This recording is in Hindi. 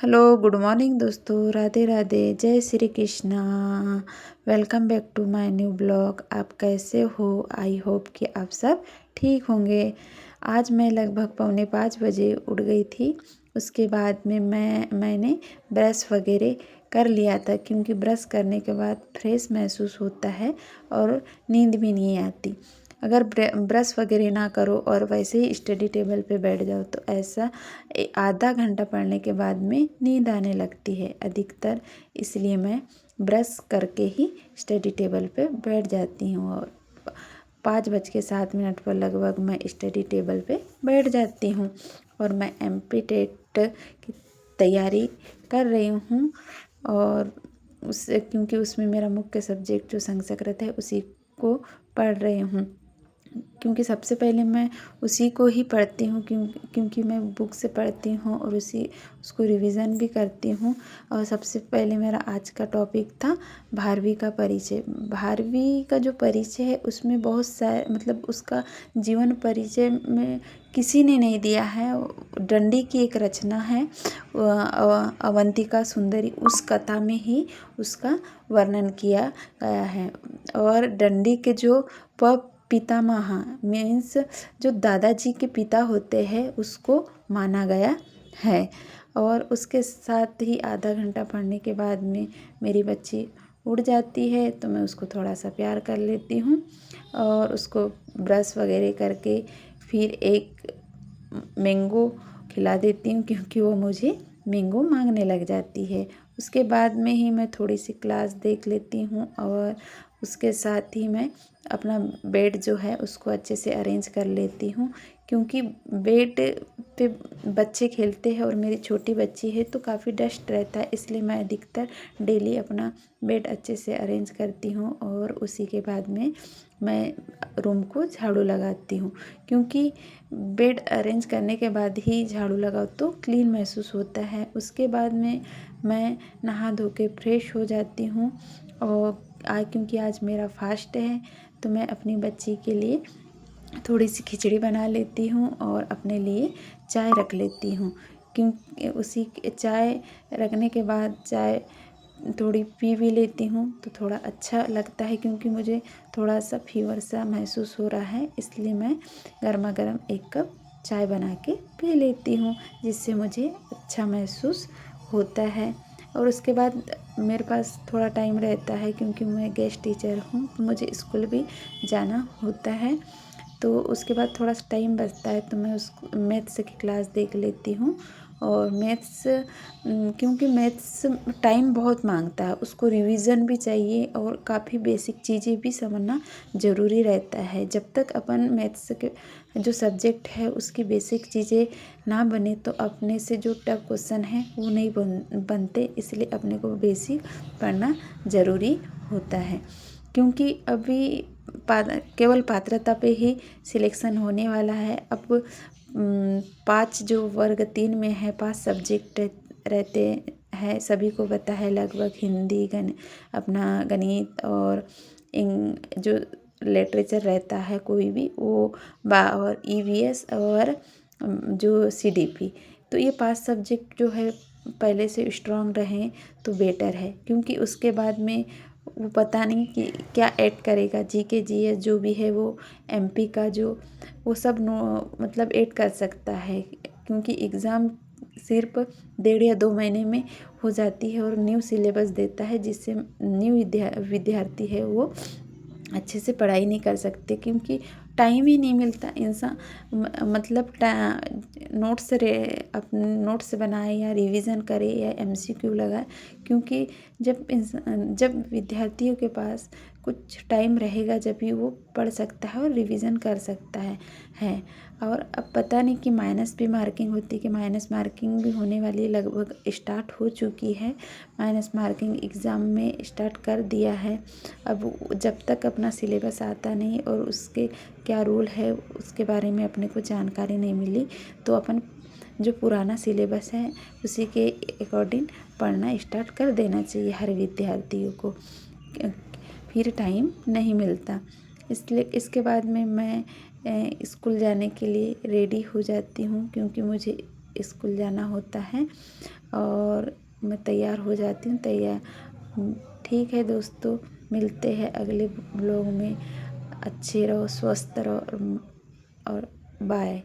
हेलो गुड मॉर्निंग दोस्तों, राधे राधे, जय Shri Krishna. Welcome back to my new blog. आप कैसे हो? आई होप कि आप सब ठीक होंगे। आज मैं लगभग 4:45 बजे उठ गई थी। उसके बाद में मैंने ब्रश वगैरह कर लिया था, क्योंकि ब्रश करने के बाद फ्रेश महसूस होता है और नींद भी नहीं आती। अगर ब्रश वगैरह ना करो और वैसे ही स्टडी टेबल पे बैठ जाओ तो ऐसा आधा घंटा पढ़ने के बाद में नींद आने लगती है अधिकतर। इसलिए मैं ब्रश करके ही स्टडी टेबल पे बैठ जाती हूँ और 5:07 पर लगभग मैं स्टडी टेबल पे बैठ जाती हूँ। और मैं MP टेट की तैयारी कर रही हूँ, और उससे क्योंकि उसमें मेरा मुख्य सब्जेक्ट जो संस्कृत है उसी को पढ़ रही हूँ। क्योंकि सबसे पहले मैं उसी को ही पढ़ती हूँ, क्योंकि मैं बुक से पढ़ती हूँ और उसको रिवीज़न भी करती हूँ। और सबसे पहले मेरा आज का टॉपिक था भारवी का परिचय। भारवी का जो परिचय है उसमें बहुत सारे मतलब उसका जीवन परिचय में किसी ने नहीं दिया है। डंडी की एक रचना है अवंतिका सुंदरी, उस कथा में ही उसका वर्णन किया गया है। और डंडी के जो पितामह मीन्स जो दादाजी के पिता होते हैं उसको माना गया है। और उसके साथ ही आधा घंटा पढ़ने के बाद में मेरी बच्ची उठ जाती है तो मैं उसको थोड़ा सा प्यार कर लेती हूँ और उसको ब्रश वगैरह करके फिर एक मैंगो खिला देती हूँ, क्योंकि वो मुझे मैंगो मांगने लग जाती है। उसके बाद में ही मैं थोड़ी सी क्लास देख लेती हूँ और उसके साथ ही मैं अपना बेड जो है उसको अच्छे से अरेंज कर लेती हूँ, क्योंकि बेड पे बच्चे खेलते हैं और मेरी छोटी बच्ची है तो काफ़ी डस्ट रहता है। इसलिए मैं अधिकतर डेली अपना बेड अच्छे से अरेंज करती हूँ और उसी के बाद में मैं रूम को झाड़ू लगाती हूँ, क्योंकि बेड अरेंज करने के बाद ही झाड़ू लगाओ तो क्लीन महसूस होता है। उसके बाद में मैं नहा धो के फ्रेश हो जाती हूँ। और क्योंकि आज मेरा फास्ट है तो मैं अपनी बच्ची के लिए थोड़ी सी खिचड़ी बना लेती हूँ और अपने लिए चाय रख लेती हूँ। क्योंकि उसी चाय रखने के बाद चाय थोड़ी पी भी लेती हूँ तो थोड़ा अच्छा लगता है, क्योंकि मुझे थोड़ा सा फीवर सा महसूस हो रहा है। इसलिए मैं गर्मा गर्म 1 कप चाय बना के पी लेती हूँ, जिससे मुझे अच्छा महसूस होता है। और उसके बाद मेरे पास थोड़ा टाइम रहता है, क्योंकि मैं गेस्ट टीचर हूँ तो मुझे स्कूल भी जाना होता है। तो उसके बाद थोड़ा सा टाइम बचता है तो मैं उस मैथ्स की क्लास देख लेती हूँ। और मैथ्स क्योंकि मैथ्स टाइम बहुत मांगता है, उसको रिवीजन भी चाहिए और काफ़ी बेसिक चीज़ें भी समझना ज़रूरी रहता है। जब तक अपन मैथ्स के जो सब्जेक्ट है उसकी बेसिक चीज़ें ना बने तो अपने से जो टफ क्वेश्चन है वो नहीं बनते। इसलिए अपने को बेसिक पढ़ना ज़रूरी होता है, क्योंकि अभी केवल पात्रता पे ही सिलेक्शन होने वाला है। अब 5 जो वर्ग 3 में है 5 सब्जेक्ट रहते हैं, सभी को पता है। लगभग हिंदी अपना गणित और जो लिटरेचर रहता है कोई भी वो और EVS और जो CDP, तो ये 5 सब्जेक्ट जो है पहले से स्ट्रांग रहें तो बेटर है। क्योंकि उसके बाद में वो पता नहीं कि क्या ऐड करेगा, GK GS जो भी है वो MP का जो वो सब मतलब ऐड कर सकता है, क्योंकि एग्ज़ाम सिर्फ 1.5 या 2 महीने में हो जाती है और न्यू सिलेबस देता है, जिससे न्यू विद्यार्थी है वो अच्छे से पढ़ाई नहीं कर सकते, क्योंकि टाइम ही नहीं मिलता। इंसान मतलब नोट्स बनाए या रिवीजन करे या MCQ लगाए, क्योंकि जब विद्यार्थियों के पास कुछ टाइम रहेगा जब भी वो पढ़ सकता है और रिवीजन कर सकता है। और अब पता नहीं कि माइनस भी मार्किंग होती है, कि माइनस मार्किंग भी होने वाली लगभग स्टार्ट हो चुकी है। माइनस मार्किंग एग्ज़ाम में स्टार्ट कर दिया है। अब जब तक अपना सिलेबस आता नहीं और उसके क्या रूल है उसके बारे में अपने को जानकारी नहीं मिली तो अपन जो पुराना सिलेबस है उसी के अकॉर्डिंग पढ़ना स्टार्ट कर देना चाहिए हर विद्यार्थियों को, फिर टाइम नहीं मिलता। इसलिए इसके बाद में मैं स्कूल जाने के लिए रेडी हो जाती हूँ, क्योंकि मुझे स्कूल जाना होता है। और मैं तैयार हो जाती हूँ। ठीक है दोस्तों, मिलते हैं अगले ब्लॉग में। अच्छे रहो, स्वस्थ रहो और बाय।